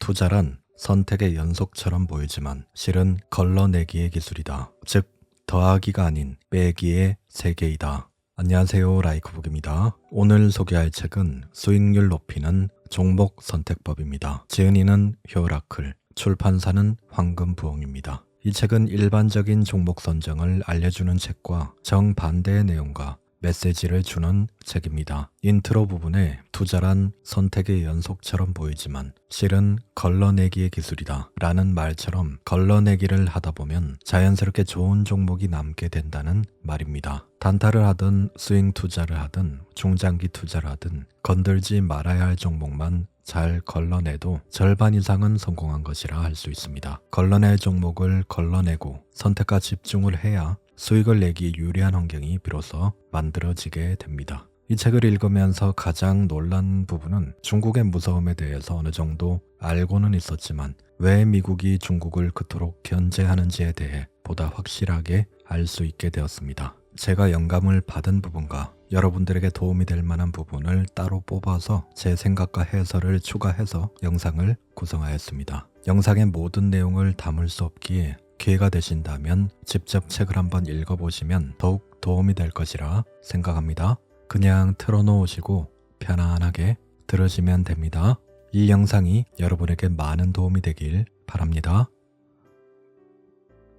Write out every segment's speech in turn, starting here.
투자란 선택의 연속처럼 보이지만 실은 걸러내기의 기술이다. 즉 더하기가 아닌 빼기의 세계이다. 안녕하세요, 라이크북입니다. 오늘 소개할 책은 수익률 높이는 종목 선택법입니다. 지은이는 효라클, 출판사는 황금부엉입니다. 이 책은 일반적인 종목 선정을 알려주는 책과 정반대의 내용과 메시지를 주는 책입니다. 인트로 부분에 투자란 선택의 연속처럼 보이지만 실은 걸러내기의 기술이다 라는 말처럼 걸러내기를 하다 보면 자연스럽게 좋은 종목이 남게 된다는 말입니다. 단타를 하든 스윙 투자를 하든 중장기 투자를 하든 건들지 말아야 할 종목만 잘 걸러내도 절반 이상은 성공한 것이라 할 수 있습니다. 걸러낼 종목을 걸러내고 선택과 집중을 해야 수익을 내기 유리한 환경이 비로소 만들어지게 됩니다. 이 책을 읽으면서 가장 놀란 부분은 중국의 무서움에 대해서 어느 정도 알고는 있었지만 왜 미국이 중국을 그토록 견제하는지에 대해 보다 확실하게 알 수 있게 되었습니다. 제가 영감을 받은 부분과 여러분들에게 도움이 될 만한 부분을 따로 뽑아서 제 생각과 해설을 추가해서 영상을 구성하였습니다. 영상의 모든 내용을 담을 수 없기에 기회가 되신다면 직접 책을 한번 읽어보시면 더욱 도움이 될 것이라 생각합니다. 그냥 틀어놓으시고 편안하게 들으시면 됩니다. 이 영상이 여러분에게 많은 도움이 되길 바랍니다.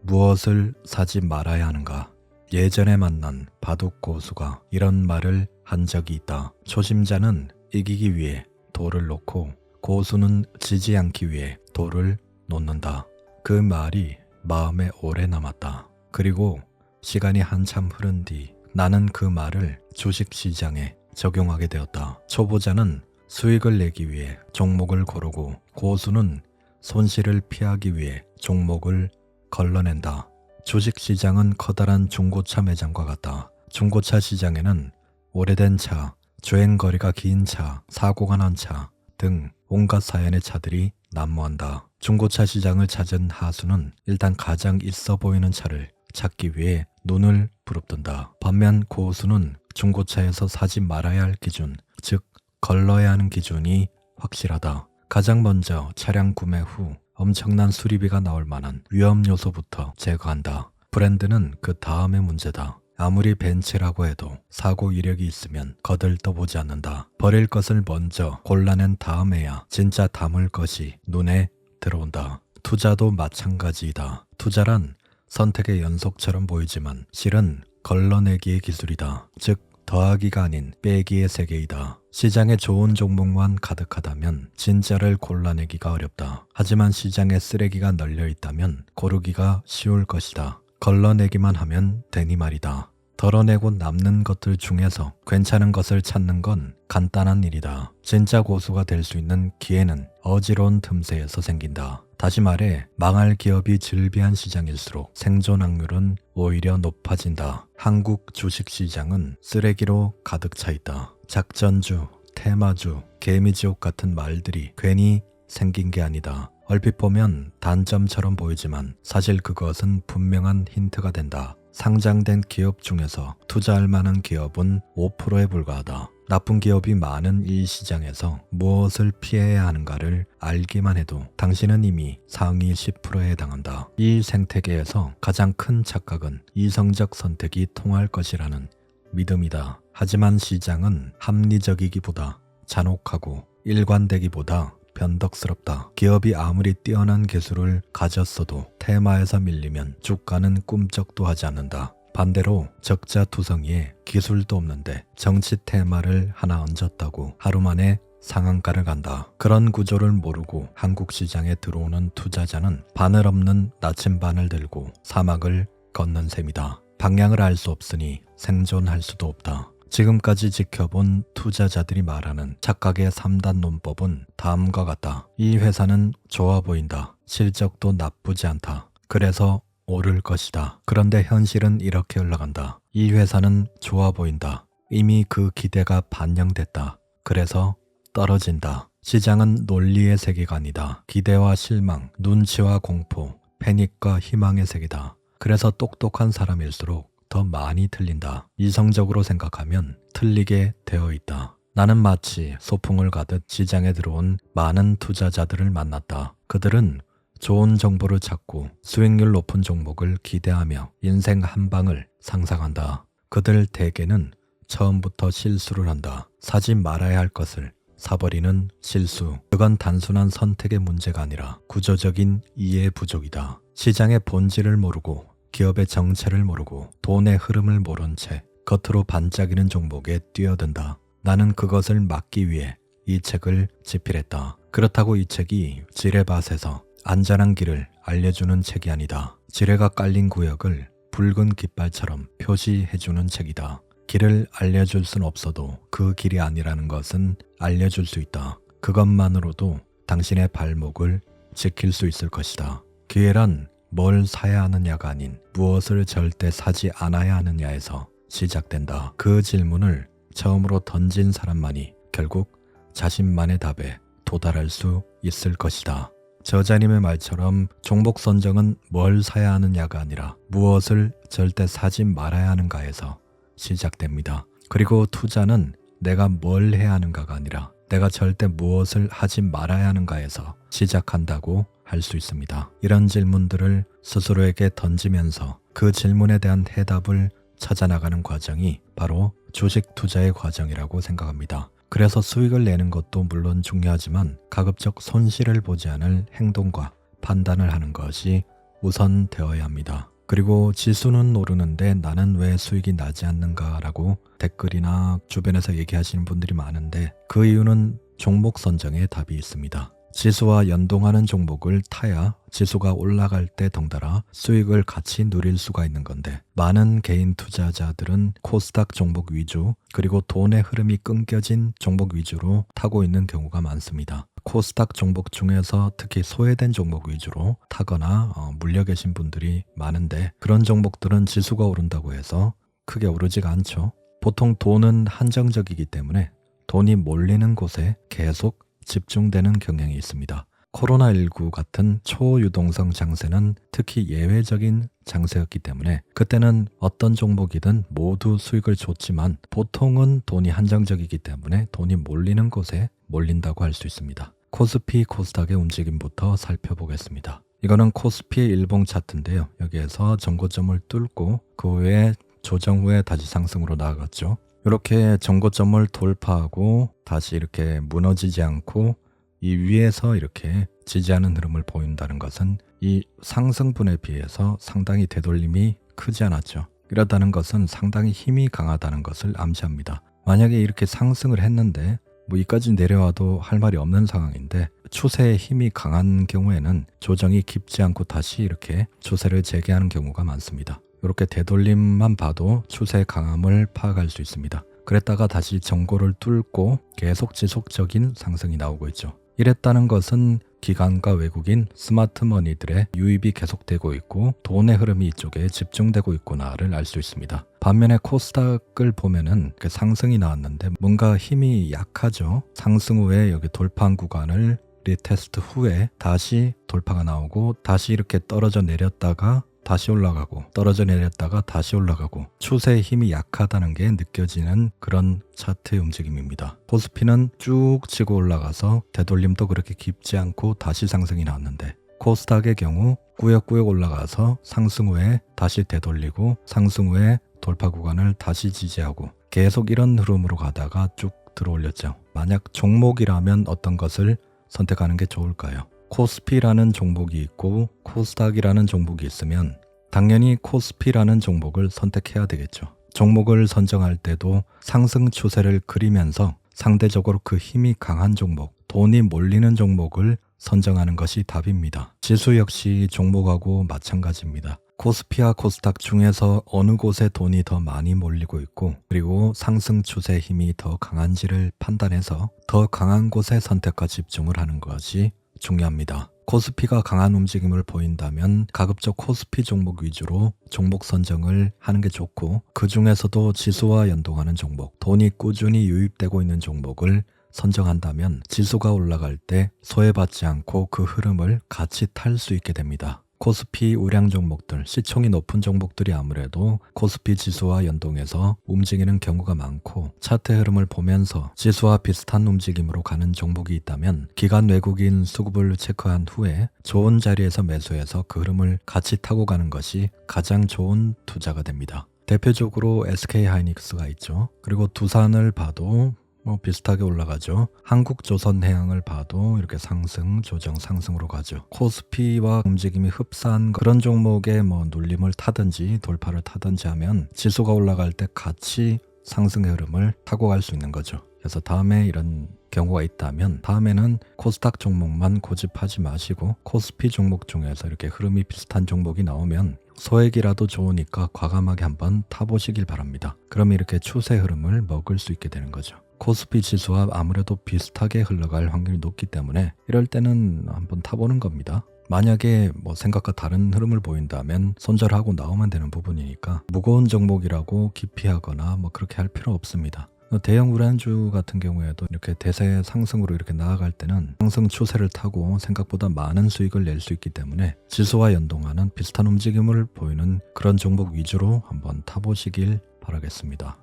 무엇을 사지 말아야 하는가? 예전에 만난 바둑 고수가 이런 말을 한 적이 있다. 초심자는 이기기 위해 돌을 놓고 고수는 지지 않기 위해 돌을 놓는다. 그 말이 마음에 오래 남았다. 그리고 시간이 한참 흐른 뒤 나는 그 말을 주식시장에 적용하게 되었다. 초보자는 수익을 내기 위해 종목을 고르고 고수는 손실을 피하기 위해 종목을 걸러낸다. 주식시장은 커다란 중고차 매장과 같다. 중고차 시장에는 오래된 차, 주행거리가 긴 차, 사고가 난 차 등 온갖 사연의 차들이 난무한다. 중고차 시장을 찾은 하수는 일단 가장 있어 보이는 차를 찾기 위해 눈을 부릅뜬다. 반면 고수는 중고차에서 사지 말아야 할 기준, 즉 걸러야 하는 기준이 확실하다. 가장 먼저 차량 구매 후 엄청난 수리비가 나올 만한 위험 요소부터 제거한다. 브랜드는 그 다음의 문제다. 아무리 벤츠라고 해도 사고 이력이 있으면 거들떠보지 않는다. 버릴 것을 먼저 골라낸 다음에야 진짜 담을 것이 눈에 들어온다. 투자도 마찬가지이다. 투자란 선택의 연속처럼 보이지만 실은 걸러내기의 기술이다. 즉 더하기가 아닌 빼기의 세계이다. 시장에 좋은 종목만 가득하다면 진짜를 골라내기가 어렵다. 하지만 시장에 쓰레기가 널려 있다면 고르기가 쉬울 것이다. 걸러내기만 하면 되니 말이다. 덜어내고 남는 것들 중에서 괜찮은 것을 찾는 건 간단한 일이다. 진짜 고수가 될 수 있는 기회는 어지러운 틈새에서 생긴다. 다시 말해 망할 기업이 즐비한 시장일수록 생존 확률은 오히려 높아진다. 한국 주식시장은 쓰레기로 가득 차 있다. 작전주, 테마주, 개미지옥 같은 말들이 괜히 생긴 게 아니다. 얼핏 보면 단점처럼 보이지만 사실 그것은 분명한 힌트가 된다. 상장된 기업 중에서 투자할 만한 기업은 5%에 불과하다. 나쁜 기업이 많은 이 시장에서 무엇을 피해야 하는가를 알기만 해도 당신은 이미 상위 10%에 해당한다. 이 생태계에서 가장 큰 착각은 이성적 선택이 통할 것이라는 믿음이다. 하지만 시장은 합리적이기보다 잔혹하고 일관되기보다 변덕스럽다. 기업이 아무리 뛰어난 기술을 가졌어도 테마에서 밀리면 주가는 꿈쩍도 하지 않는다. 반대로 적자투성이에 기술도 없는데 정치 테마를 하나 얹었다고 하루 만에 상한가를 간다. 그런 구조를 모르고 한국 시장에 들어오는 투자자는 바늘 없는 나침반을 들고 사막을 걷는 셈이다. 방향을 알 수 없으니 생존할 수도 없다. 지금까지 지켜본 투자자들이 말하는 착각의 3단 논법은 다음과 같다. 이 회사는 좋아 보인다. 실적도 나쁘지 않다. 그래서 오를 것이다. 그런데 현실은 이렇게 흘러간다. 이 회사는 좋아 보인다. 이미 그 기대가 반영됐다. 그래서 떨어진다. 시장은 논리의 세계가 아니다. 기대와 실망, 눈치와 공포, 패닉과 희망의 세계다. 그래서 똑똑한 사람일수록 더 많이 틀린다. 이성적으로 생각하면 틀리게 되어 있다. 나는 마치 소풍을 가듯 시장에 들어온 많은 투자자들을 만났다. 그들은 좋은 정보를 찾고 수익률 높은 종목을 기대하며 인생 한 방을 상상한다. 그들 대개는 처음부터 실수를 한다. 사지 말아야 할 것을 사버리는 실수. 그건 단순한 선택의 문제가 아니라 구조적인 이해 부족이다. 시장의 본질을 모르고 기업의 정체를 모르고 돈의 흐름을 모른 채 겉으로 반짝이는 종목에 뛰어든다. 나는 그것을 막기 위해 이 책을 집필했다. 그렇다고 이 책이 지뢰밭에서 안전한 길을 알려주는 책이 아니다. 지뢰가 깔린 구역을 붉은 깃발처럼 표시해주는 책이다. 길을 알려줄 순 없어도 그 길이 아니라는 것은 알려줄 수 있다. 그것만으로도 당신의 발목을 지킬 수 있을 것이다. 기회란 뭘 사야 하느냐가 아닌 무엇을 절대 사지 않아야 하느냐에서 시작된다. 그 질문을 처음으로 던진 사람만이 결국 자신만의 답에 도달할 수 있을 것이다. 저자님의 말처럼 종목 선정은 뭘 사야 하느냐가 아니라 무엇을 절대 사지 말아야 하는가에서 시작됩니다. 그리고 투자는 내가 뭘 해야 하는가가 아니라 내가 절대 무엇을 하지 말아야 하는가에서 시작한다고 할 수 있습니다. 이런 질문들을 스스로에게 던지면서 그 질문에 대한 해답을 찾아나가는 과정이 바로 주식 투자의 과정이라고 생각합니다. 그래서 수익을 내는 것도 물론 중요하지만 가급적 손실을 보지 않을 행동과 판단을 하는 것이 우선되어야 합니다. 그리고 지수는 오르는데 나는 왜 수익이 나지 않는가라고 댓글이나 주변에서 얘기하시는 분들이 많은데 그 이유는 종목 선정에 답이 있습니다. 지수와 연동하는 종목을 타야 지수가 올라갈 때 덩달아 수익을 같이 누릴 수가 있는 건데 많은 개인 투자자들은 코스닥 종목 위주 그리고 돈의 흐름이 끊겨진 종목 위주로 타고 있는 경우가 많습니다. 코스닥 종목 중에서 특히 소외된 종목 위주로 타거나 물려 계신 분들이 많은데 그런 종목들은 지수가 오른다고 해서 크게 오르지가 않죠. 보통 돈은 한정적이기 때문에 돈이 몰리는 곳에 계속 집중되는 경향이 있습니다. 코로나19 같은 초유동성 장세는 특히 예외적인 장세였기 때문에 그때는 어떤 종목이든 모두 수익을 줬지만 보통은 돈이 한정적이기 때문에 돈이 몰리는 곳에 몰린다고 할 수 있습니다. 코스피, 코스닥의 움직임부터 살펴보겠습니다. 이거는 코스피의 일봉 차트인데요. 여기에서 전고점을 뚫고 그 후에 조정 후에 다시 상승으로 나아갔죠. 이렇게 전고점을 돌파하고 다시 이렇게 무너지지 않고 이 위에서 이렇게 지지하는 흐름을 보인다는 것은 이 상승분에 비해서 상당히 되돌림이 크지 않았죠. 이렇다는 것은 상당히 힘이 강하다는 것을 암시합니다. 만약에 이렇게 상승을 했는데 이까지 내려와도 할 말이 없는 상황인데 추세의 힘이 강한 경우에는 조정이 깊지 않고 다시 이렇게 추세를 재개하는 경우가 많습니다. 이렇게 되돌림만 봐도 추세의 강함을 파악할 수 있습니다. 그랬다가 다시 전고를 뚫고 계속 지속적인 상승이 나오고 있죠. 이랬다는 것은 기관과 외국인 스마트머니들의 유입이 계속되고 있고 돈의 흐름이 이쪽에 집중되고 있구나를 알 수 있습니다. 반면에 코스닥을 보면은 상승이 나왔는데 뭔가 힘이 약하죠. 상승 후에 여기 돌파한 구간을 리테스트 후에 다시 돌파가 나오고 다시 이렇게 떨어져 내렸다가 다시 올라가고 떨어져 내렸다가 다시 올라가고 추세의 힘이 약하다는 게 느껴지는 그런 차트의 움직임입니다. 코스피는 쭉 치고 올라가서 되돌림도 그렇게 깊지 않고 다시 상승이 나왔는데 코스닥의 경우 꾸역꾸역 올라가서 상승 후에 다시 되돌리고 상승 후에 돌파 구간을 다시 지지하고 계속 이런 흐름으로 가다가 쭉 들어올렸죠. 만약 종목이라면 어떤 것을 선택하는 게 좋을까요? 코스피라는 종목이 있고 코스닥이라는 종목이 있으면 당연히 코스피라는 종목을 선택해야 되겠죠. 종목을 선정할 때도 상승 추세를 그리면서 상대적으로 그 힘이 강한 종목, 돈이 몰리는 종목을 선정하는 것이 답입니다. 지수 역시 종목하고 마찬가지입니다. 코스피와 코스닥 중에서 어느 곳에 돈이 더 많이 몰리고 있고 그리고 상승 추세 힘이 더 강한지를 판단해서 더 강한 곳에 선택과 집중을 하는 것이 중요합니다. 코스피가 강한 움직임을 보인다면 가급적 코스피 종목 위주로 종목 선정을 하는 게 좋고 그 중에서도 지수와 연동하는 종목, 돈이 꾸준히 유입되고 있는 종목을 선정한다면 지수가 올라갈 때 소외받지 않고 그 흐름을 같이 탈 수 있게 됩니다. 코스피 우량 종목들, 시총이 높은 종목들이 아무래도 코스피 지수와 연동해서 움직이는 경우가 많고 차트 흐름을 보면서 지수와 비슷한 움직임으로 가는 종목이 있다면 기관 외국인 수급을 체크한 후에 좋은 자리에서 매수해서 그 흐름을 같이 타고 가는 것이 가장 좋은 투자가 됩니다. 대표적으로 SK하이닉스가 있죠. 그리고 두산을 봐도 비슷하게 올라가죠. 한국조선해양을 봐도 이렇게 상승, 조정, 상승으로 가죠. 코스피와 움직임이 흡사한 그런 종목의 눌림을 타든지 돌파를 타든지 하면 지수가 올라갈 때 같이 상승의 흐름을 타고 갈 수 있는 거죠. 그래서 다음에 이런 경우가 있다면 다음에는 코스닥 종목만 고집하지 마시고 코스피 종목 중에서 이렇게 흐름이 비슷한 종목이 나오면 소액이라도 좋으니까 과감하게 한번 타보시길 바랍니다. 그럼 이렇게 추세 흐름을 먹을 수 있게 되는 거죠. 코스피 지수와 아무래도 비슷하게 흘러갈 확률이 높기 때문에 이럴 때는 한번 타보는 겁니다. 만약에 생각과 다른 흐름을 보인다면 손절하고 나오면 되는 부분이니까 무거운 종목이라고 기피하거나 그렇게 할 필요 없습니다. 대형 우량주 같은 경우에도 이렇게 대세 상승으로 이렇게 나아갈 때는 상승 추세를 타고 생각보다 많은 수익을 낼 수 있기 때문에 지수와 연동하는 비슷한 움직임을 보이는 그런 종목 위주로 한번 타보시길 바라겠습니다.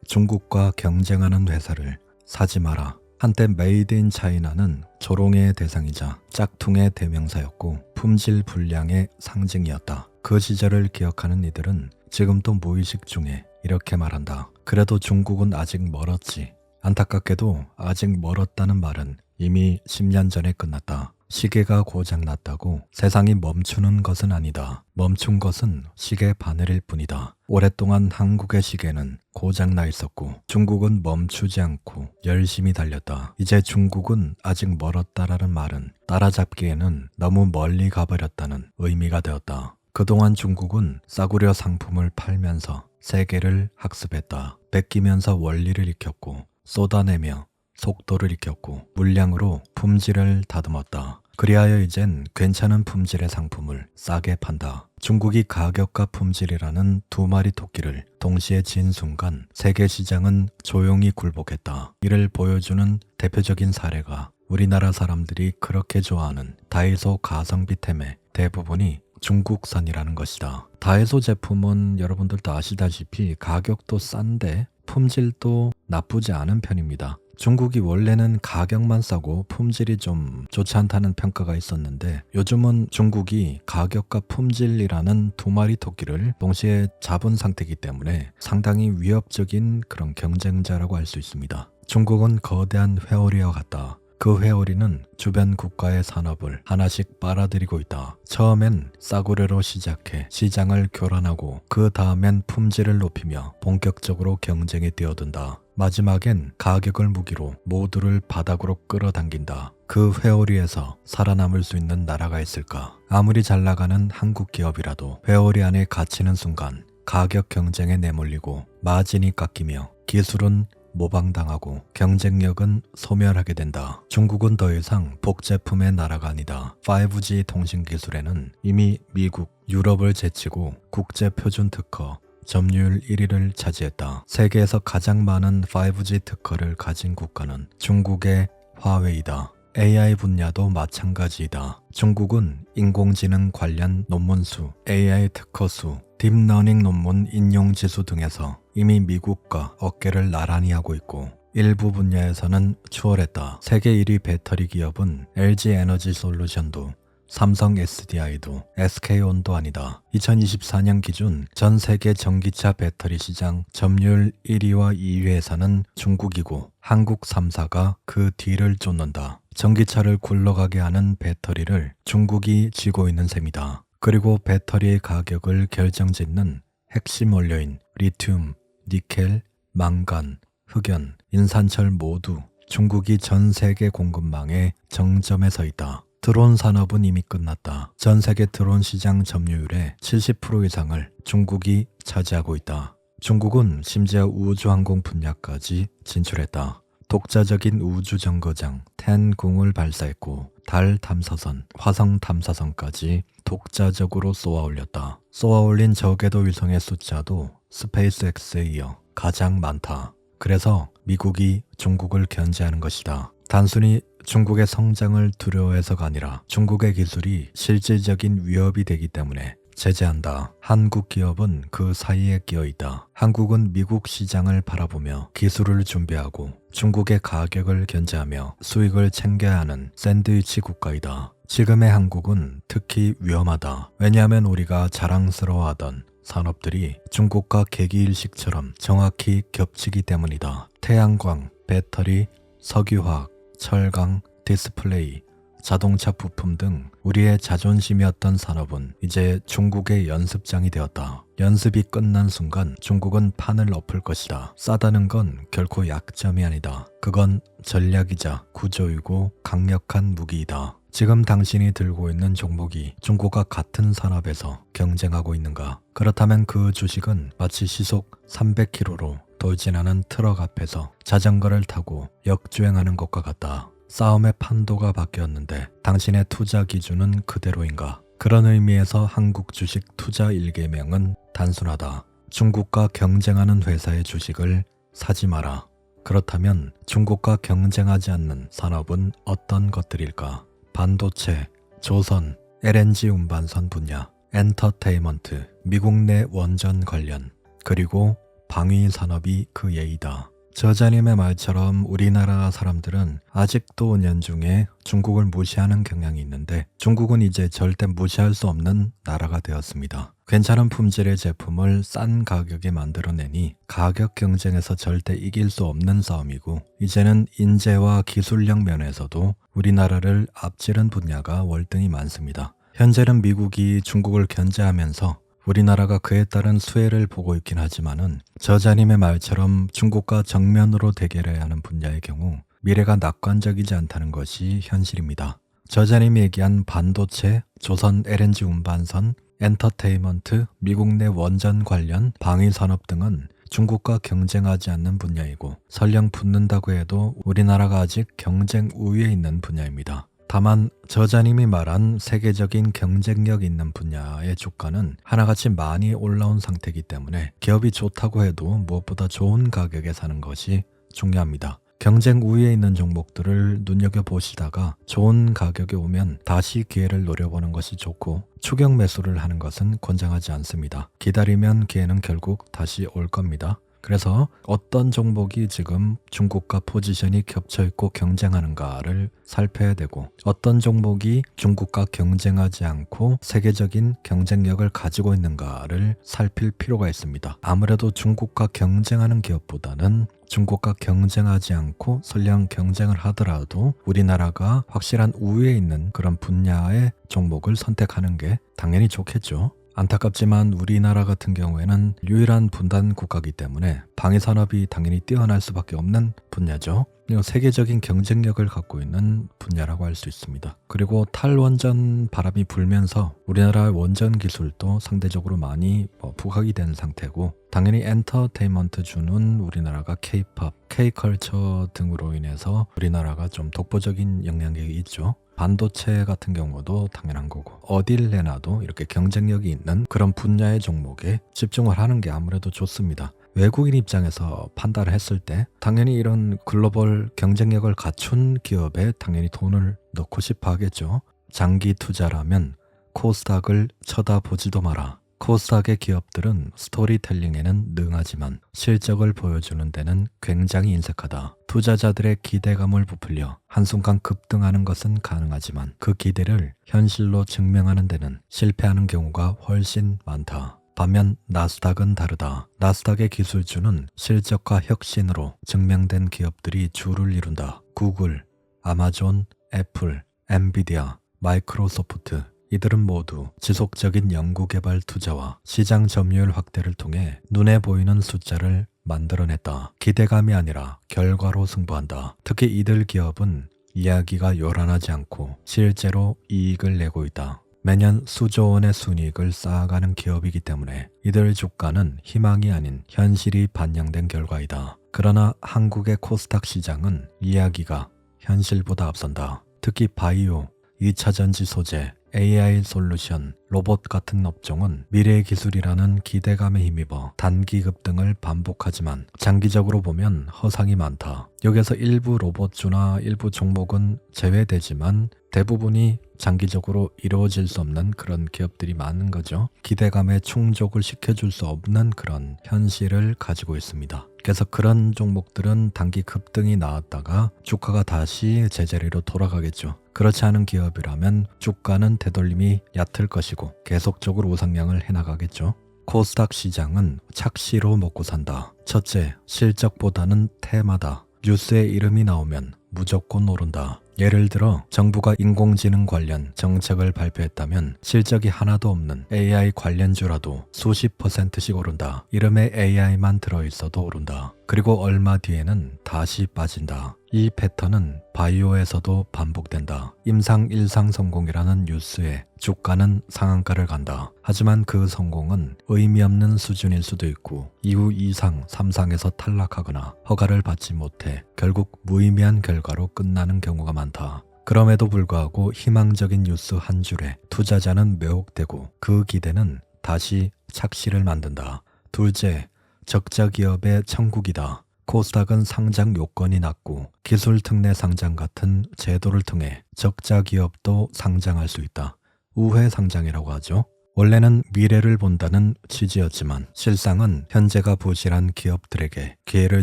중국과 경쟁하는 회사를 사지 마라. 한때 메이드 인 차이나는 조롱의 대상이자 짝퉁의 대명사였고 품질 불량의 상징이었다. 그 시절을 기억하는 이들은 지금도 무의식 중에 이렇게 말한다. 그래도 중국은 아직 멀었지. 안타깝게도 아직 멀었다는 말은 이미 10년 전에 끝났다. 시계가 고장났다고 세상이 멈추는 것은 아니다. 멈춘 것은 시계 바늘일 뿐이다. 오랫동안 한국의 시계는 고장나 있었고 중국은 멈추지 않고 열심히 달렸다. 이제 중국은 아직 멀었다라는 말은 따라잡기에는 너무 멀리 가버렸다는 의미가 되었다. 그동안 중국은 싸구려 상품을 팔면서 세계를 학습했다. 베끼면서 원리를 익혔고 쏟아내며 속도를 익혔고 물량으로 품질을 다듬었다. 그리하여 이젠 괜찮은 품질의 상품을 싸게 판다. 중국이 가격과 품질이라는 두 마리 토끼를 동시에 진 순간 세계 시장은 조용히 굴복했다. 이를 보여주는 대표적인 사례가 우리나라 사람들이 그렇게 좋아하는 다이소 가성비템의 대부분이 중국산이라는 것이다. 다이소 제품은 여러분들도 아시다시피 가격도 싼데 품질도 나쁘지 않은 편입니다. 중국이 원래는 가격만 싸고 품질이 좀 좋지 않다는 평가가 있었는데 요즘은 중국이 가격과 품질이라는 두 마리 토끼를 동시에 잡은 상태이기 때문에 상당히 위협적인 그런 경쟁자라고 할 수 있습니다. 중국은 거대한 회오리와 같다. 그 회오리는 주변 국가의 산업을 하나씩 빨아들이고 있다. 처음엔 싸구려로 시작해 시장을 교란하고 그 다음엔 품질을 높이며 본격적으로 경쟁에 뛰어든다. 마지막엔 가격을 무기로 모두를 바닥으로 끌어당긴다. 그 회오리에서 살아남을 수 있는 나라가 있을까? 아무리 잘 나가는 한국 기업이라도 회오리 안에 갇히는 순간 가격 경쟁에 내몰리고 마진이 깎이며 기술은 모방당하고 경쟁력은 소멸하게 된다. 중국은 더 이상 복제품의 나라가 아니다. 5G 통신 기술에는 이미 미국, 유럽을 제치고 국제 표준 특허 점유율 1위를 차지했다. 세계에서 가장 많은 5G 특허를 가진 국가는 중국의 화웨이다. AI 분야도 마찬가지이다. 중국은 인공지능 관련 논문 수, AI 특허 수, 딥러닝 논문 인용 지수 등에서 이미 미국과 어깨를 나란히 하고 있고 일부 분야에서는 추월했다. 세계 1위 배터리 기업은 LG 에너지 솔루션도 삼성 SDI도 SK온도 아니다. 2024년 기준 전 세계 전기차 배터리 시장 점유율 1위와 2위에서는 중국이고 한국 3사가 그 뒤를 쫓는다. 전기차를 굴러가게 하는 배터리를 중국이 쥐고 있는 셈이다. 그리고 배터리의 가격을 결정짓는 핵심 원료인 리튬, 니켈, 망간, 흑연, 인산철 모두 중국이 전 세계 공급망의 정점에 서 있다. 드론 산업은 이미 끝났다. 전 세계 드론 시장 점유율의 70% 이상을 중국이 차지하고 있다. 중국은 심지어 우주항공 분야까지 진출했다. 독자적인 우주정거장 텐궁을 발사했고 달 탐사선, 화성 탐사선까지 독자적으로 쏘아 올렸다. 쏘아 올린 저궤도 위성의 숫자도 스페이스X에 이어 가장 많다. 그래서 미국이 중국을 견제하는 것이다. 단순히 중국의 성장을 두려워해서가 아니라 중국의 기술이 실질적인 위협이 되기 때문에 제재한다. 한국 기업은 그 사이에 끼어 있다. 한국은 미국 시장을 바라보며 기술을 준비하고 중국의 가격을 견제하며 수익을 챙겨야 하는 샌드위치 국가이다. 지금의 한국은 특히 위험하다. 왜냐하면 우리가 자랑스러워하던 산업들이 중국과 계기일식처럼 정확히 겹치기 때문이다. 태양광, 배터리, 석유화학, 철강, 디스플레이, 자동차 부품 등 우리의 자존심이었던 산업은 이제 중국의 연습장이 되었다. 연습이 끝난 순간 중국은 판을 엎을 것이다. 싸다는 건 결코 약점이 아니다. 그건 전략이자 구조이고 강력한 무기이다. 지금 당신이 들고 있는 종목이 중국과 같은 산업에서 경쟁하고 있는가? 그렇다면 그 주식은 마치 시속 300km로 돌진하는 트럭 앞에서 자전거를 타고 역주행하는 것과 같다. 싸움의 판도가 바뀌었는데 당신의 투자 기준은 그대로인가? 그런 의미에서 한국 주식 투자 일계명은 단순하다. 중국과 경쟁하는 회사의 주식을 사지 마라. 그렇다면 중국과 경쟁하지 않는 산업은 어떤 것들일까? 반도체, 조선, LNG 운반선 분야, 엔터테인먼트, 미국 내 원전 관련, 그리고 방위 산업이 그 예이다. 저자님의 말처럼 우리나라 사람들은 아직도 은연중에 중국을 무시하는 경향이 있는데 중국은 이제 절대 무시할 수 없는 나라가 되었습니다. 괜찮은 품질의 제품을 싼 가격에 만들어내니 가격 경쟁에서 절대 이길 수 없는 싸움이고 이제는 인재와 기술력 면에서도 우리나라를 앞지른 분야가 월등히 많습니다. 현재는 미국이 중국을 견제하면서 우리나라가 그에 따른 수혜를 보고 있긴 하지만은 저자님의 말처럼 중국과 정면으로 대결해야 하는 분야의 경우 미래가 낙관적이지 않다는 것이 현실입니다. 저자님이 얘기한 반도체, 조선 LNG 운반선, 엔터테인먼트, 미국 내 원전 관련 방위산업 등은 중국과 경쟁하지 않는 분야이고 설령 붙는다고 해도 우리나라가 아직 경쟁 우위에 있는 분야입니다. 다만 저자님이 말한 세계적인 경쟁력 있는 분야의 주가는 하나같이 많이 올라온 상태이기 때문에 기업이 좋다고 해도 무엇보다 좋은 가격에 사는 것이 중요합니다. 경쟁 우위에 있는 종목들을 눈여겨보시다가 좋은 가격에 오면 다시 기회를 노려보는 것이 좋고 추격 매수를 하는 것은 권장하지 않습니다. 기다리면 기회는 결국 다시 올 겁니다. 그래서 어떤 종목이 지금 중국과 포지션이 겹쳐있고 경쟁하는가를 살펴야 되고 어떤 종목이 중국과 경쟁하지 않고 세계적인 경쟁력을 가지고 있는가를 살필 필요가 있습니다. 아무래도 중국과 경쟁하는 기업보다는 중국과 경쟁하지 않고 설령 경쟁을 하더라도 우리나라가 확실한 우위에 있는 그런 분야의 종목을 선택하는 게 당연히 좋겠죠. 안타깝지만 우리나라 같은 경우에는 유일한 분단 국가이기 때문에 방위산업이 당연히 뛰어날 수밖에 없는 분야죠. 그리고 세계적인 경쟁력을 갖고 있는 분야라고 할 수 있습니다. 그리고 탈원전 바람이 불면서 우리나라의 원전 기술도 상대적으로 많이 부각이 된 상태고 당연히 엔터테인먼트주는 우리나라가 K-팝, K-컬처 등으로 인해서 우리나라가 좀 독보적인 영향력이 있죠. 반도체 같은 경우도 당연한 거고 어딜 내놔도 이렇게 경쟁력이 있는 그런 분야의 종목에 집중을 하는 게 아무래도 좋습니다. 외국인 입장에서 판단을 했을 때 당연히 이런 글로벌 경쟁력을 갖춘 기업에 당연히 돈을 넣고 싶어 하겠죠. 장기 투자라면 코스닥을 쳐다보지도 마라. 코스닥의 기업들은 스토리텔링에는 능하지만 실적을 보여주는 데는 굉장히 인색하다. 투자자들의 기대감을 부풀려 한순간 급등하는 것은 가능하지만 그 기대를 현실로 증명하는 데는 실패하는 경우가 훨씬 많다. 반면 나스닥은 다르다. 나스닥의 기술주는 실적과 혁신으로 증명된 기업들이 주를 이룬다. 구글, 아마존, 애플, 엔비디아, 마이크로소프트 이들은 모두 지속적인 연구개발 투자와 시장 점유율 확대를 통해 눈에 보이는 숫자를 만들어냈다. 기대감이 아니라 결과로 승부한다. 특히 이들 기업은 이야기가 요란하지 않고 실제로 이익을 내고 있다. 매년 수조 원의 순이익을 쌓아가는 기업이기 때문에 이들 주가는 희망이 아닌 현실이 반영된 결과이다. 그러나 한국의 코스닥 시장은 이야기가 현실보다 앞선다. 특히 바이오, 2차전지 소재, AI 솔루션, 로봇 같은 업종은 미래의 기술이라는 기대감에 힘입어 단기 급등을 반복하지만 장기적으로 보면 허상이 많다. 여기서 일부 로봇주나 일부 종목은 제외되지만 대부분이 장기적으로 이루어질 수 없는 그런 기업들이 많은 거죠. 기대감에 충족을 시켜줄 수 없는 그런 현실을 가지고 있습니다. 그래서 그런 종목들은 단기 급등이 나왔다가 주가가 다시 제자리로 돌아가겠죠. 그렇지 않은 기업이라면 주가는 되돌림이 얕을 것이고 계속적으로 우상향을 해나가겠죠. 코스닥 시장은 착시로 먹고 산다. 첫째, 실적보다는 테마다. 뉴스에 이름이 나오면 무조건 오른다. 예를 들어 정부가 인공지능 관련 정책을 발표했다면 실적이 하나도 없는 AI 관련주라도 수십 %씩 오른다. 이름에 AI만 들어있어도 오른다. 그리고 얼마 뒤에는 다시 빠진다. 이 패턴은 바이오에서도 반복된다. 임상 성공이라는 뉴스에 주가는 상한가를 간다. 하지만 그 성공은 의미 없는 수준일 수도 있고 이후 2상, 3상에서 탈락하거나 허가를 받지 못해 결국 무의미한 결과로 끝나는 경우가 많다. 그럼에도 불구하고 희망적인 뉴스 한 줄에 투자자는 매혹되고 그 기대는 다시 착시를 만든다. 둘째, 적자 기업의 천국이다. 코스닥은 상장 요건이 낮고 기술 특례 상장 같은 제도를 통해 적자 기업도 상장할 수 있다. 우회 상장이라고 하죠. 원래는 미래를 본다는 취지였지만 실상은 현재가 부실한 기업들에게 기회를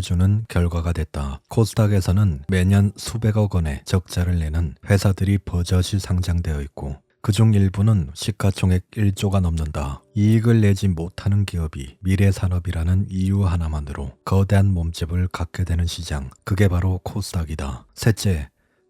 주는 결과가 됐다. 코스닥에서는 매년 수백억 원의 적자를 내는 회사들이 버젓이 상장되어 있고 그중 일부는 시가총액 1조가 넘는다. 이익을 내지 못하는 기업이 미래산업이라는 이유 하나만으로 거대한 몸집을 갖게 되는 시장, 그게 바로 코스닥이다. 셋째,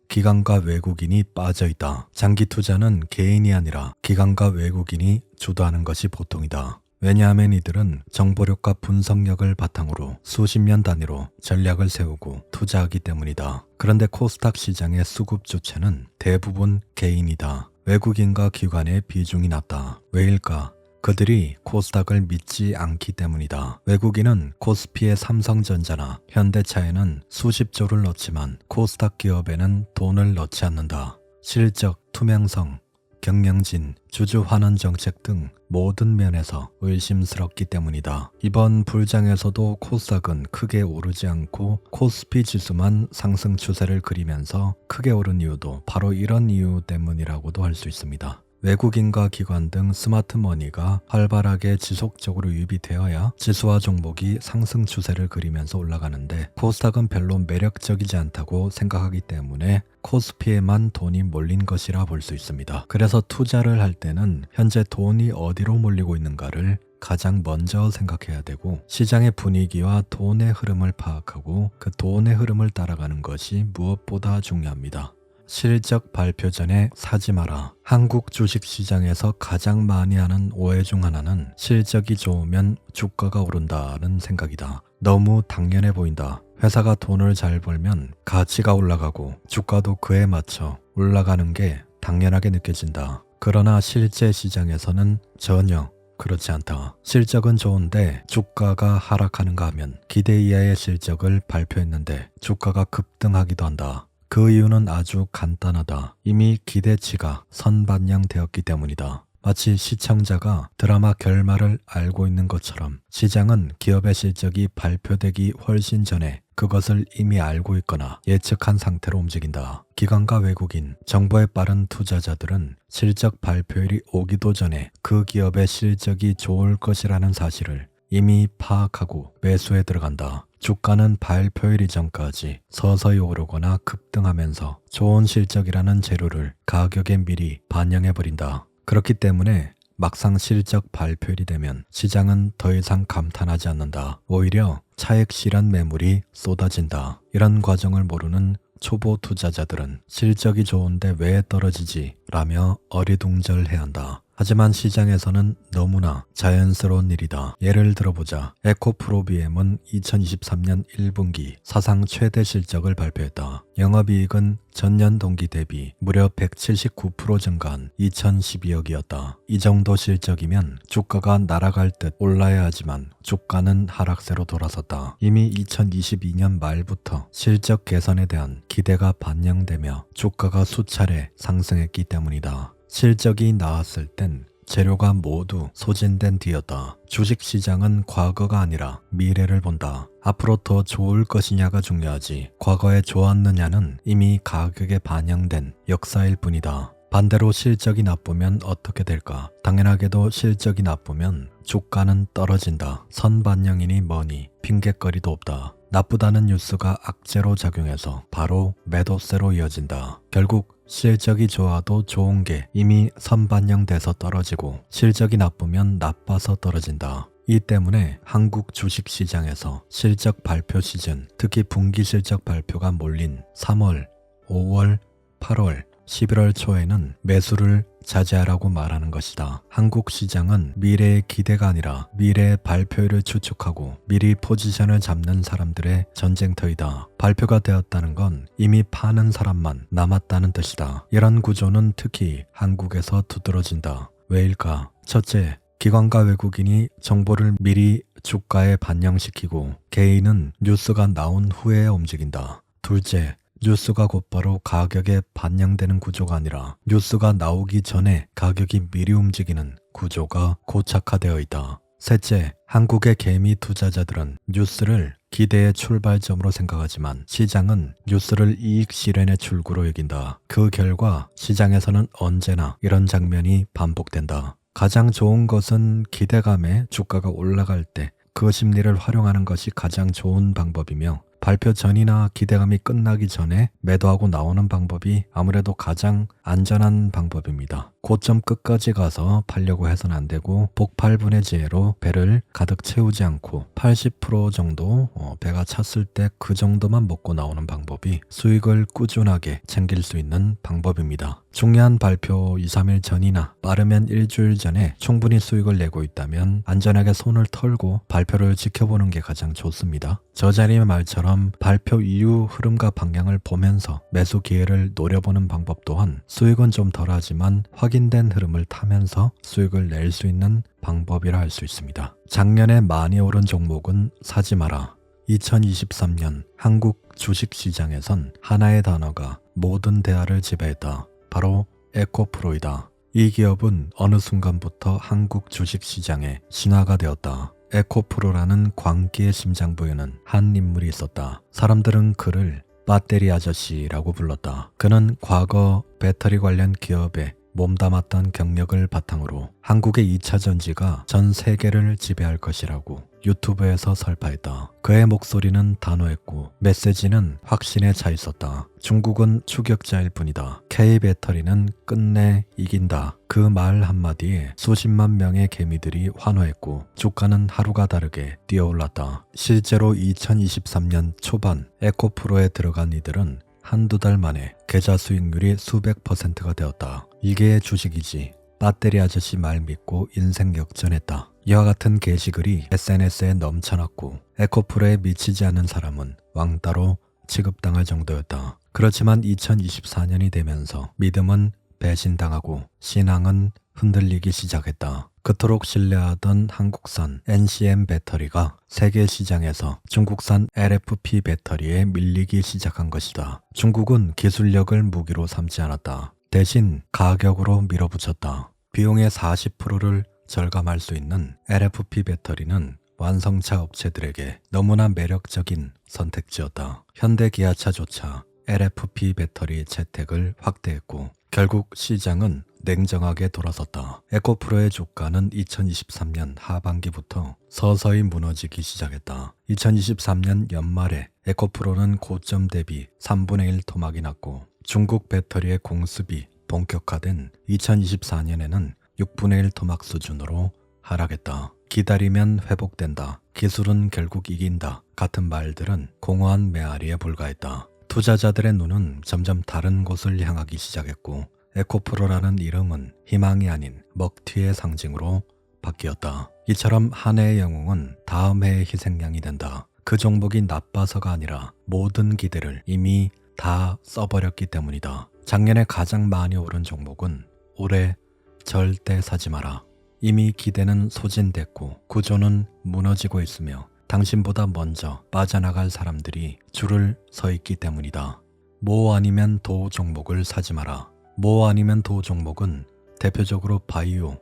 기관과 외국인이 빠져있다. 장기 투자는 개인이 아니라 기관과 외국인이 주도하는 것이 보통이다. 왜냐하면 이들은 정보력과 분석력을 바탕으로 수십 년 단위로 전략을 세우고 투자하기 때문이다. 그런데 코스닥 시장의 수급 주체는 대부분 개인이다. 외국인과 기관의 비중이 낮다. 왜일까? 그들이 코스닥을 믿지 않기 때문이다. 외국인은 코스피의 삼성전자나 현대차에는 수십조를 넣지만 코스닥 기업에는 돈을 넣지 않는다. 실적, 투명성, 경영진, 주주 환원 정책 등 모든 면에서 의심스럽기 때문이다. 이번 불장에서도 코스닥은 크게 오르지 않고 코스피 지수만 상승 추세를 그리면서 크게 오른 이유도 바로 이런 이유 때문이라고도 할 수 있습니다. 외국인과 기관 등 스마트머니가 활발하게 지속적으로 유입이 되어야 지수와 종목이 상승 추세를 그리면서 올라가는데 코스닥은 별로 매력적이지 않다고 생각하기 때문에 코스피에만 돈이 몰린 것이라 볼 수 있습니다. 그래서 투자를 할 때는 현재 돈이 어디로 몰리고 있는가를 가장 먼저 생각해야 되고 시장의 분위기와 돈의 흐름을 파악하고 그 돈의 흐름을 따라가는 것이 무엇보다 중요합니다. 실적 발표 전에 사지 마라. 한국 주식시장에서 가장 많이 하는 오해 중 하나는 실적이 좋으면 주가가 오른다는 생각이다. 너무 당연해 보인다. 회사가 돈을 잘 벌면 가치가 올라가고 주가도 그에 맞춰 올라가는 게 당연하게 느껴진다. 그러나 실제 시장에서는 전혀 그렇지 않다. 실적은 좋은데 주가가 하락하는가 하면 기대 이하의 실적을 발표했는데 주가가 급등하기도 한다. 그 이유는 아주 간단하다. 이미 기대치가 선반영되었기 때문이다. 마치 시청자가 드라마 결말을 알고 있는 것처럼 시장은 기업의 실적이 발표되기 훨씬 전에 그것을 이미 알고 있거나 예측한 상태로 움직인다. 기관과 외국인, 정보에 빠른 투자자들은 실적 발표일이 오기도 전에 그 기업의 실적이 좋을 것이라는 사실을 이미 파악하고 매수에 들어간다. 주가는 발표일 이전까지 서서히 오르거나 급등하면서 좋은 실적이라는 재료를 가격에 미리 반영해버린다. 그렇기 때문에 막상 실적 발표일이 되면 시장은 더 이상 감탄하지 않는다. 오히려 차익 실현 매물이 쏟아진다. 이런 과정을 모르는 초보 투자자들은 실적이 좋은데 왜 떨어지지? 라며 어리둥절해야 한다. 하지만 시장에서는 너무나 자연스러운 일이다. 예를 들어보자. 에코프로비엠은 2023년 1분기 사상 최대 실적을 발표했다. 영업이익은 전년 동기 대비 무려 179% 증가한 2012억이었다. 이 정도 실적이면 주가가 날아갈 듯 올라야 하지만 주가는 하락세로 돌아섰다. 이미 2022년 말부터 실적 개선에 대한 기대가 반영되며 주가가 수차례 상승했기 때문이다. 실적이 나왔을 땐 재료가 모두 소진된 뒤였다. 주식시장은 과거가 아니라 미래를 본다. 앞으로 더 좋을 것이냐가 중요하지 과거에 좋았느냐는 이미 가격에 반영된 역사일 뿐이다. 반대로 실적이 나쁘면 어떻게 될까? 당연하게도 실적이 나쁘면 주가는 떨어진다. 선반영이니 뭐니 핑곗거리도 없다. 나쁘다는 뉴스가 악재로 작용해서 바로 매도세로 이어진다. 결국 실적이 좋아도 좋은 게 이미 선반영돼서 떨어지고 실적이 나쁘면 나빠서 떨어진다. 이 때문에 한국 주식시장에서 실적 발표 시즌, 특히 분기 실적 발표가 몰린 3월, 5월, 8월, 11월 초에는 매수를 자제하라고 말하는 것이다. 한국 시장은 미래의 기대가 아니라 미래의 발표를 추측하고 미리 포지션을 잡는 사람들의 전쟁터이다. 발표가 되었다는 건 이미 파는 사람만 남았다는 뜻이다. 이런 구조는 특히 한국에서 두드러진다. 왜일까? 첫째, 기관과 외국인이 정보를 미리 주가에 반영시키고 개인은 뉴스가 나온 후에 움직인다. 둘째, 뉴스가 곧바로 가격에 반영되는 구조가 아니라 뉴스가 나오기 전에 가격이 미리 움직이는 구조가 고착화되어 있다. 셋째, 한국의 개미 투자자들은 뉴스를 기대의 출발점으로 생각하지만 시장은 뉴스를 이익 실현의 출구로 여긴다. 그 결과 시장에서는 언제나 이런 장면이 반복된다. 가장 좋은 것은 기대감에 주가가 올라갈 때 그 심리를 활용하는 것이 가장 좋은 방법이며 발표 전이나 기대감이 끝나기 전에 매도하고 나오는 방법이 아무래도 가장 안전한 방법입니다. 고점 끝까지 가서 팔려고 해서는 안 되고 복팔분의 지혜로 배를 가득 채우지 않고 80% 정도 배가 찼을 때 그 정도만 먹고 나오는 방법이 수익을 꾸준하게 챙길 수 있는 방법입니다. 중요한 발표 2, 3일 전이나 빠르면 일주일 전에 충분히 수익을 내고 있다면 안전하게 손을 털고 발표를 지켜보는 게 가장 좋습니다. 저자리의 말처럼 발표 이후 흐름과 방향을 보면서 매수 기회를 노려보는 방법 또한 수익은 좀 덜하지만 확인된 흐름을 타면서 수익을 낼 수 있는 방법이라 할 수 있습니다. 작년에 많이 오른 종목은 사지 마라. 2023년 한국 주식시장에선 하나의 단어가 모든 대화를 지배했다. 바로 에코프로이다. 이 기업은 어느 순간부터 한국 주식시장의 신화가 되었다. 에코프로라는 광기의 심장부에는 한 인물이 있었다. 사람들은 그를 배터리 아저씨라고 불렀다. 그는 과거 배터리 관련 기업에 몸담았던 경력을 바탕으로 한국의 2차 전지가 전 세계를 지배할 것이라고 유튜브에서 설파했다. 그의 목소리는 단호했고 메시지는 확신에 차 있었다. 중국은 추격자일 뿐이다. K배터리는 끝내 이긴다. 그 말 한마디에 수십만 명의 개미들이 환호했고 주가는 하루가 다르게 뛰어올랐다. 실제로 2023년 초반 에코프로에 들어간 이들은 한두 달 만에 계좌 수익률이 수백 %가 되었다. 이게 주식이지. 배터리 아저씨 말 믿고 인생 역전했다. 이와 같은 게시글이 SNS에 넘쳐났고 에코프로에 미치지 않는 사람은 왕따로 취급당할 정도였다. 그렇지만 2024년이 되면서 믿음은 배신당하고 신앙은 흔들리기 시작했다. 그토록 신뢰하던 한국산 NCM 배터리가 세계 시장에서 중국산 LFP 배터리에 밀리기 시작한 것이다. 중국은 기술력을 무기로 삼지 않았다. 대신 가격으로 밀어붙였다. 비용의 40%를 절감할 수 있는 LFP 배터리는 완성차 업체들에게 너무나 매력적인 선택지였다. 현대기아차조차 LFP 배터리 채택을 확대했고 결국 시장은 냉정하게 돌아섰다. 에코프로의 주가는 2023년 하반기부터 서서히 무너지기 시작했다. 2023년 연말에 에코프로는 고점 대비 3분의 1 토막이 났고 중국 배터리의 공습이 본격화된 2024년에는 6분의 1 토막 수준으로 하락했다. 기다리면 회복된다. 기술은 결국 이긴다. 같은 말들은 공허한 메아리에 불과했다. 투자자들의 눈은 점점 다른 곳을 향하기 시작했고 에코프로라는 이름은 희망이 아닌 먹튀의 상징으로 바뀌었다. 이처럼 한 해의 영웅은 다음 해의 희생양이 된다. 그 종목이 나빠서가 아니라 모든 기대를 이미 다 써버렸기 때문이다. 작년에 가장 많이 오른 종목은 올해 절대 사지 마라. 이미 기대는 소진됐고 구조는 무너지고 있으며 당신보다 먼저 빠져나갈 사람들이 줄을 서 있기 때문이다. 모 아니면 도 종목을 사지 마라. 모 아니면 도 종목은 대표적으로 바이오,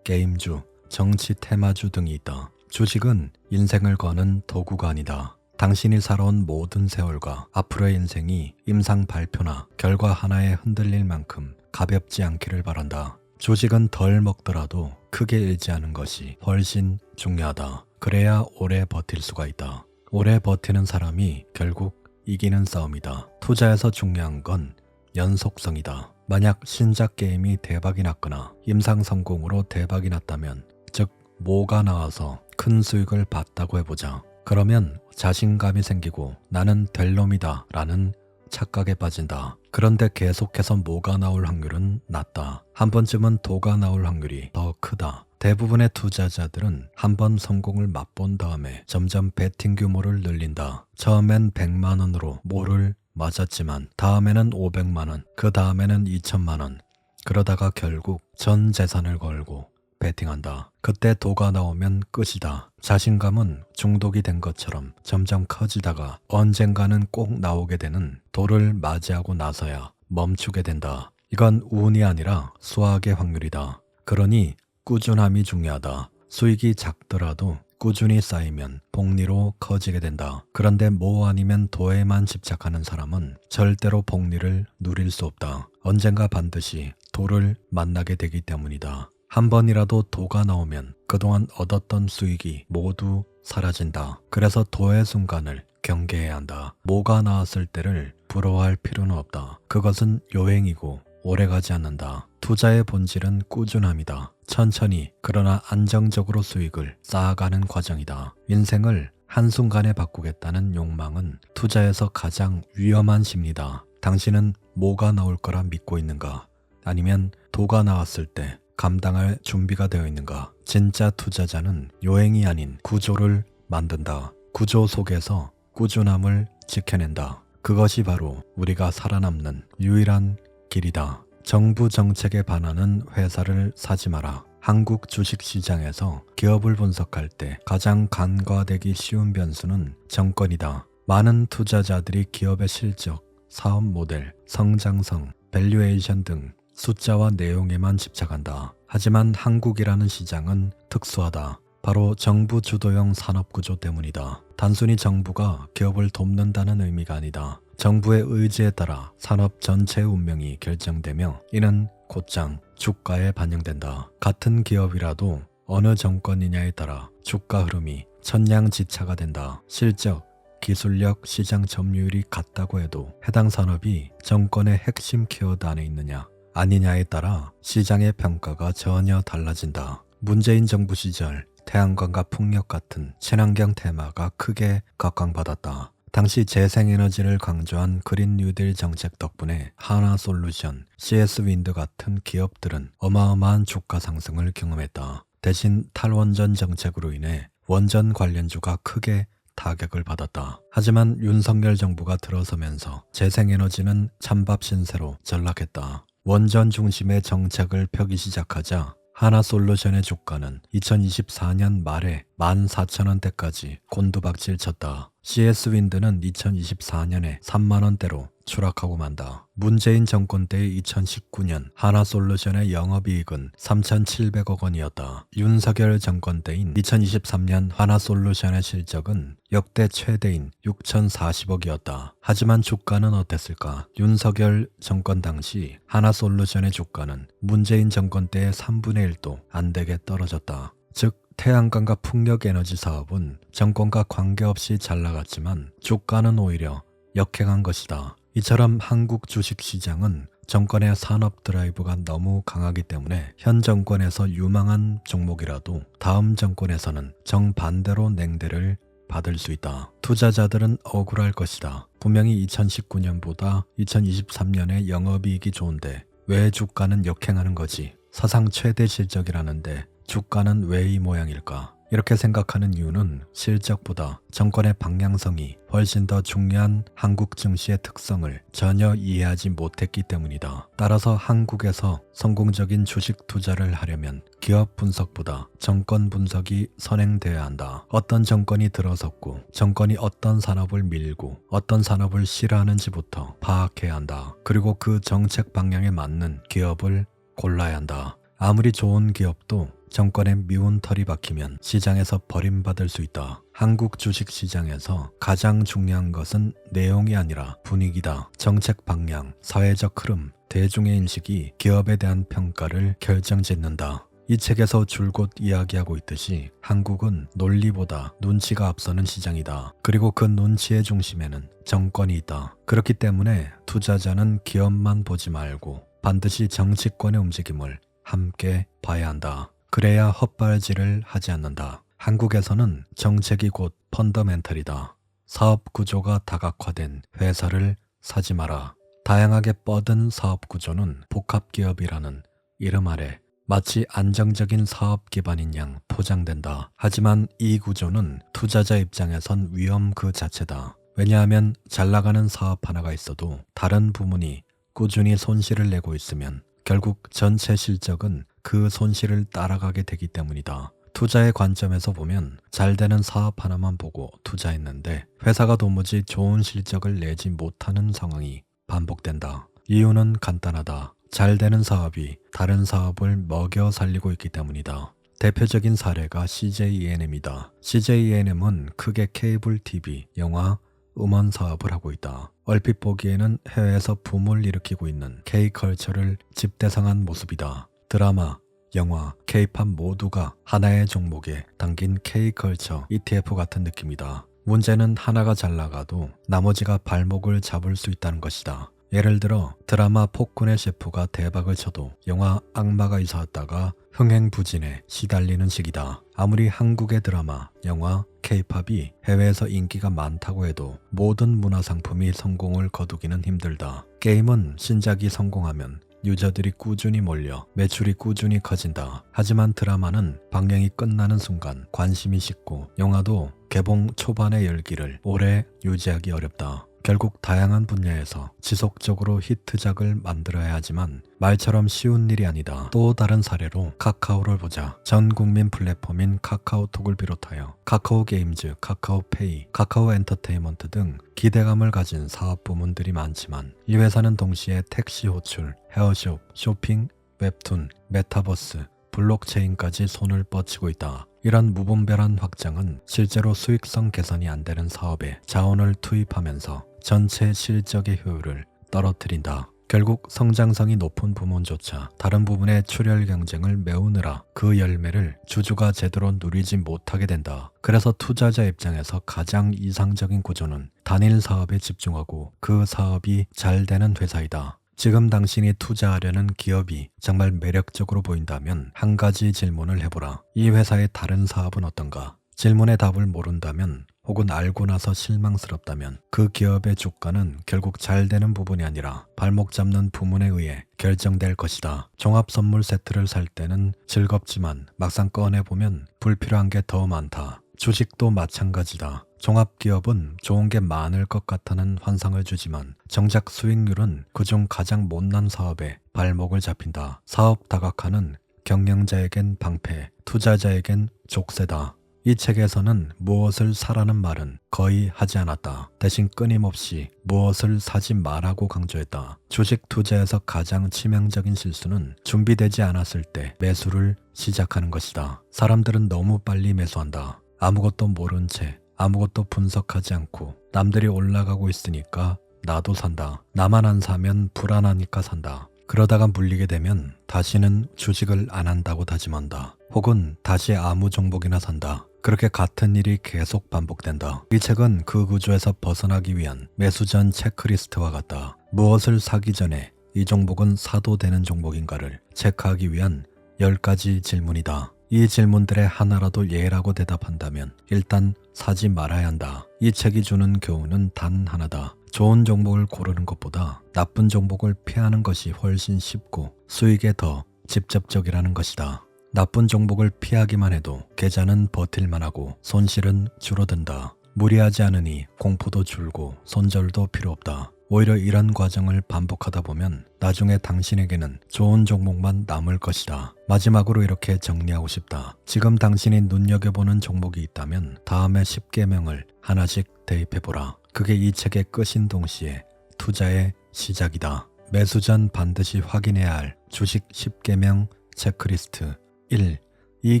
게임주, 정치 테마주 등이 있다. 주식은 인생을 거는 도구가 아니다. 당신이 살아온 모든 세월과 앞으로의 인생이 임상 발표나 결과 하나에 흔들릴 만큼 가볍지 않기를 바란다. 주식은 덜 먹더라도 크게 잃지 않은 것이 훨씬 중요하다. 그래야 오래 버틸 수가 있다. 오래 버티는 사람이 결국 이기는 싸움이다. 투자에서 중요한 건 연속성이다. 만약 신작 게임이 대박이 났거나 임상 성공으로 대박이 났다면, 즉 뭐가 나와서 큰 수익을 봤다고 해보자. 그러면 자신감이 생기고 나는 될 놈이다 라는 착각에 빠진다. 그런데 계속해서 뭐가 나올 확률은 낮다. 한 번쯤은 도가 나올 확률이 더 크다. 대부분의 투자자들은 한 번 성공을 맛본 다음에 점점 베팅 규모를 늘린다. 처음엔 100만 원으로 모를 맞았지만 다음에는 500만 원, 그 다음에는 2천만 원. 그러다가 결국 전 재산을 걸고 베팅한다. 그때 도가 나오면 끝이다. 자신감은 중독이 된 것처럼 점점 커지다가 언젠가는 꼭 나오게 되는 도를 맞이하고 나서야 멈추게 된다. 이건 운이 아니라 수학의 확률이다. 그러니 꾸준함이 중요하다. 수익이 작더라도 꾸준히 쌓이면 복리로 커지게 된다. 그런데 뭐 아니면 도에만 집착하는 사람은 절대로 복리를 누릴 수 없다. 언젠가 반드시 도를 만나게 되기 때문이다. 한 번이라도 도가 나오면 그동안 얻었던 수익이 모두 사라진다. 그래서 도의 순간을 경계해야 한다. 뭐가 나왔을 때를 부러워할 필요는 없다. 그것은 요행이고 오래가지 않는다. 투자의 본질은 꾸준함이다. 천천히 그러나 안정적으로 수익을 쌓아가는 과정이다. 인생을 한순간에 바꾸겠다는 욕망은 투자에서 가장 위험한 심리다. 당신은 뭐가 나올 거라 믿고 있는가? 아니면 도가 나왔을 때 감당할 준비가 되어 있는가? 진짜 투자자는 요행이 아닌 구조를 만든다. 구조 속에서 꾸준함을 지켜낸다. 그것이 바로 우리가 살아남는 유일한 길이다. 정부 정책에 반하는 회사를 사지 마라. 한국 주식시장에서 기업을 분석할 때 가장 간과되기 쉬운 변수는 정권이다. 많은 투자자들이 기업의 실적, 사업 모델, 성장성, 밸류에이션 등 숫자와 내용에만 집착한다. 하지만 한국이라는 시장은 특수하다. 바로 정부 주도형 산업구조 때문이다. 단순히 정부가 기업을 돕는다는 의미가 아니다. 정부의 의지에 따라 산업 전체의 운명이 결정되며 이는 곧장 주가에 반영된다. 같은 기업이라도 어느 정권이냐에 따라 주가 흐름이 천냥지차가 된다. 실적, 기술력, 시장 점유율이 같다고 해도 해당 산업이 정권의 핵심 키워드 안에 있느냐 아니냐에 따라 시장의 평가가 전혀 달라진다. 문재인 정부 시절 태양광과 풍력 같은 친환경 테마가 크게 각광받았다. 당시 재생에너지를 강조한 그린 뉴딜 정책 덕분에 하나솔루션, CS윈드 같은 기업들은 어마어마한 주가 상승을 경험했다. 대신 탈원전 정책으로 인해 원전 관련주가 크게 타격을 받았다. 하지만 윤석열 정부가 들어서면서 재생에너지는 찬밥 신세로 전락했다. 원전 중심의 정책을 펴기 시작하자 하나솔루션의 주가는 2024년 말에 14,000원대까지 곤두박질 쳤다. CS윈드는 2024년에 3만원대로 추락하고 만다. 문재인 정권 때의 2019년 하나솔루션의 영업이익은 3,700억 원이었다. 윤석열 정권 때인 2023년 하나솔루션의 실적은 역대 최대인 6,040억이었다. 하지만 주가는 어땠을까? 윤석열 정권 당시 하나솔루션의 주가는 문재인 정권 때의 3분의 1도 안 되게 떨어졌다. 즉 태양광과 풍력에너지 사업은 정권과 관계없이 잘 나갔지만 주가는 오히려 역행한 것이다. 이처럼 한국 주식시장은 정권의 산업 드라이브가 너무 강하기 때문에 현 정권에서 유망한 종목이라도 다음 정권에서는 정반대로 냉대를 받을 수 있다. 투자자들은 억울할 것이다. 분명히 2019년보다 2023년에 영업이익이 좋은데 왜 주가는 역행하는 거지? 사상 최대 실적이라는데 주가는 왜 이 모양일까? 이렇게 생각하는 이유는 실적보다 정권의 방향성이 훨씬 더 중요한 한국 증시의 특성을 전혀 이해하지 못했기 때문이다. 따라서 한국에서 성공적인 주식 투자를 하려면 기업 분석보다 정권 분석이 선행되어야 한다. 어떤 정권이 들어섰고 정권이 어떤 산업을 밀고 어떤 산업을 싫어하는지부터 파악해야 한다. 그리고 그 정책 방향에 맞는 기업을 골라야 한다. 아무리 좋은 기업도 정권에 미운 털이 박히면 시장에서 버림받을 수 있다. 한국 주식시장에서 가장 중요한 것은 내용이 아니라 분위기다. 정책 방향, 사회적 흐름, 대중의 인식이 기업에 대한 평가를 결정짓는다. 이 책에서 줄곧 이야기하고 있듯이 한국은 논리보다 눈치가 앞서는 시장이다. 그리고 그 눈치의 중심에는 정권이 있다. 그렇기 때문에 투자자는 기업만 보지 말고 반드시 정치권의 움직임을 함께 봐야 한다. 그래야 헛발질을 하지 않는다. 한국에서는 정책이 곧 펀더멘털이다. 사업 구조가 다각화된 회사를 사지 마라. 다양하게 뻗은 사업 구조는 복합기업이라는 이름 아래 마치 안정적인 사업 기반인 양 포장된다. 하지만 이 구조는 투자자 입장에선 위험 그 자체다. 왜냐하면 잘 나가는 사업 하나가 있어도 다른 부문이 꾸준히 손실을 내고 있으면 결국 전체 실적은 그 손실을 따라가게 되기 때문이다. 투자의 관점에서 보면 잘 되는 사업 하나만 보고 투자했는데 회사가 도무지 좋은 실적을 내지 못하는 상황이 반복된다. 이유는 간단하다. 잘 되는 사업이 다른 사업을 먹여 살리고 있기 때문이다. 대표적인 사례가 CJENM이다. CJENM은 크게 케이블 TV, 영화, 음원 사업을 하고 있다. 얼핏 보기에는 해외에서 붐을 일으키고 있는 K컬처를 집대성한 모습이다. 드라마, 영화, K-팝 모두가 하나의 종목에 담긴 K컬처 ETF 같은 느낌이다. 문제는 하나가 잘 나가도 나머지가 발목을 잡을 수 있다는 것이다. 예를 들어 드라마 폭군의 셰프가 대박을 쳐도 영화 악마가 이사 왔다가 흥행부진에 시달리는 시기다. 아무리 한국의 드라마, 영화, K-팝이 해외에서 인기가 많다고 해도 모든 문화상품이 성공을 거두기는 힘들다. 게임은 신작이 성공하면 유저들이 꾸준히 몰려 매출이 꾸준히 커진다. 하지만 드라마는 방영이 끝나는 순간 관심이 식고 영화도 개봉 초반의 열기를 오래 유지하기 어렵다. 결국 다양한 분야에서 지속적으로 히트작을 만들어야 하지만 말처럼 쉬운 일이 아니다. 또 다른 사례로 카카오를 보자. 전 국민 플랫폼인 카카오톡을 비롯하여 카카오게임즈, 카카오페이, 카카오엔터테인먼트 등 기대감을 가진 사업 부문들이 많지만 이 회사는 동시에 택시 호출, 헤어숍, 쇼핑, 웹툰, 메타버스, 블록체인까지 손을 뻗치고 있다. 이런 무분별한 확장은 실제로 수익성 개선이 안 되는 사업에 자원을 투입하면서 전체 실적의 효율을 떨어뜨린다. 결국 성장성이 높은 부문조차 다른 부분의 출혈 경쟁을 메우느라 그 열매를 주주가 제대로 누리지 못하게 된다. 그래서 투자자 입장에서 가장 이상적인 구조는 단일 사업에 집중하고 그 사업이 잘 되는 회사이다. 지금 당신이 투자하려는 기업이 정말 매력적으로 보인다면 한 가지 질문을 해보라. 이 회사의 다른 사업은 어떤가? 질문의 답을 모른다면 혹은 알고 나서 실망스럽다면 그 기업의 주가는 결국 잘 되는 부분이 아니라 발목 잡는 부문에 의해 결정될 것이다. 종합 선물 세트를 살 때는 즐겁지만 막상 꺼내보면 불필요한 게 더 많다. 주식도 마찬가지다. 종합기업은 좋은 게 많을 것 같다는 환상을 주지만 정작 수익률은 그중 가장 못난 사업에 발목을 잡힌다. 사업 다각화는 경영자에겐 방패, 투자자에겐 족쇄다. 이 책에서는 무엇을 사라는 말은 거의 하지 않았다. 대신 끊임없이 무엇을 사지 말라고 강조했다. 주식 투자에서 가장 치명적인 실수는 준비되지 않았을 때 매수를 시작하는 것이다. 사람들은 너무 빨리 매수한다. 아무것도 모른 채 아무것도 분석하지 않고 남들이 올라가고 있으니까 나도 산다. 나만 안 사면 불안하니까 산다. 그러다가 물리게 되면 다시는 주식을 안 한다고 다짐한다. 혹은 다시 아무 종목이나 산다. 그렇게 같은 일이 계속 반복된다. 이 책은 그 구조에서 벗어나기 위한 매수 전 체크리스트와 같다. 무엇을 사기 전에 이 종목은 사도 되는 종목인가를 체크하기 위한 10가지 질문이다. 이 질문들의 하나라도 예라고 대답한다면 일단 사지 말아야 한다. 이 책이 주는 교훈은 단 하나다. 좋은 종목을 고르는 것보다 나쁜 종목을 피하는 것이 훨씬 쉽고 수익에 더 직접적이라는 것이다. 나쁜 종목을 피하기만 해도 계좌는 버틸만 하고 손실은 줄어든다. 무리하지 않으니 공포도 줄고 손절도 필요 없다. 오히려 이런 과정을 반복하다 보면 나중에 당신에게는 좋은 종목만 남을 것이다. 마지막으로 이렇게 정리하고 싶다. 지금 당신이 눈여겨보는 종목이 있다면 다음에 10계명을 하나씩 대입해보라. 그게 이 책의 끝인 동시에 투자의 시작이다. 매수 전 반드시 확인해야 할 주식 10계명 체크리스트 1. 이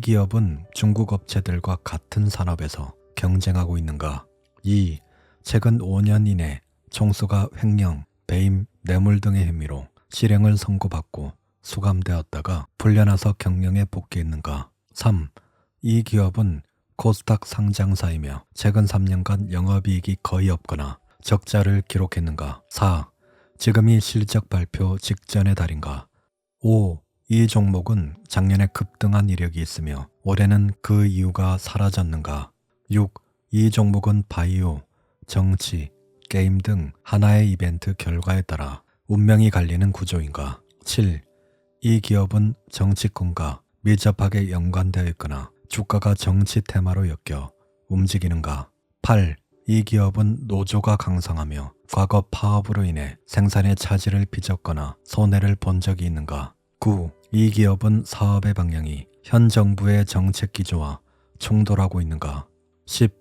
기업은 중국 업체들과 같은 산업에서 경쟁하고 있는가? 2. 최근 5년 이내 총수가 횡령, 배임, 뇌물 등의 혐의로 실형을 선고받고 수감되었다가 풀려나서 경영에 복귀했는가? 3. 이 기업은 코스닥 상장사이며 최근 3년간 영업이익이 거의 없거나 적자를 기록했는가? 4. 지금이 실적 발표 직전의 달인가? 5. 이 종목은 작년에 급등한 이력이 있으며 올해는 그 이유가 사라졌는가? 6. 이 종목은 바이오, 정치, 게임 등 하나의 이벤트 결과에 따라 운명이 갈리는 구조인가? 7. 이 기업은 정치권과 밀접하게 연관되어 있거나 주가가 정치 테마로 엮여 움직이는가? 8. 이 기업은 노조가 강성하며 과거 파업으로 인해 생산의 차질을 빚었거나 손해를 본 적이 있는가? 9. 이 기업은 사업의 방향이 현 정부의 정책 기조와 충돌하고 있는가? 10.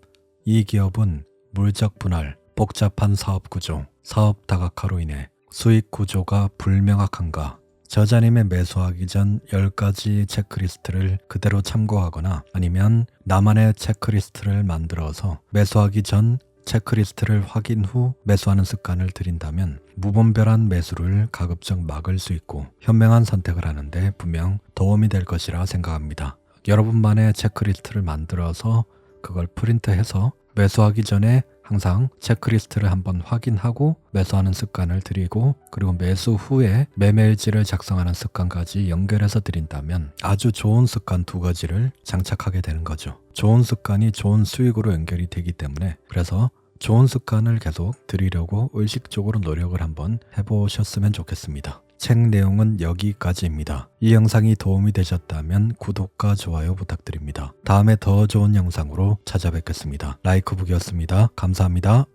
이 기업은 물적 분할, 복잡한 사업 구조, 사업 다각화로 인해 수익 구조가 불명확한가? 저자님의 매수하기 전 10가지 체크리스트를 그대로 참고하거나 아니면 나만의 체크리스트를 만들어서 매수하기 전 체크리스트를 확인 후 매수하는 습관을 들인다면 무분별한 매수를 가급적 막을 수 있고 현명한 선택을 하는데 분명 도움이 될 것이라 생각합니다. 여러분만의 체크리스트를 만들어서 그걸 프린트해서 매수하기 전에 항상 체크리스트를 한번 확인하고 매수하는 습관을 들이고 그리고 매수 후에 매매일지를 작성하는 습관까지 연결해서 드린다면 아주 좋은 습관 2가지를 장착하게 되는 거죠. 좋은 습관이 좋은 수익으로 연결이 되기 때문에 그래서 좋은 습관을 계속 들이려고 의식적으로 노력을 한번 해보셨으면 좋겠습니다. 책 내용은 여기까지입니다. 이 영상이 도움이 되셨다면 구독과 좋아요 부탁드립니다. 다음에 더 좋은 영상으로 찾아뵙겠습니다. 라이크북이었습니다. 감사합니다.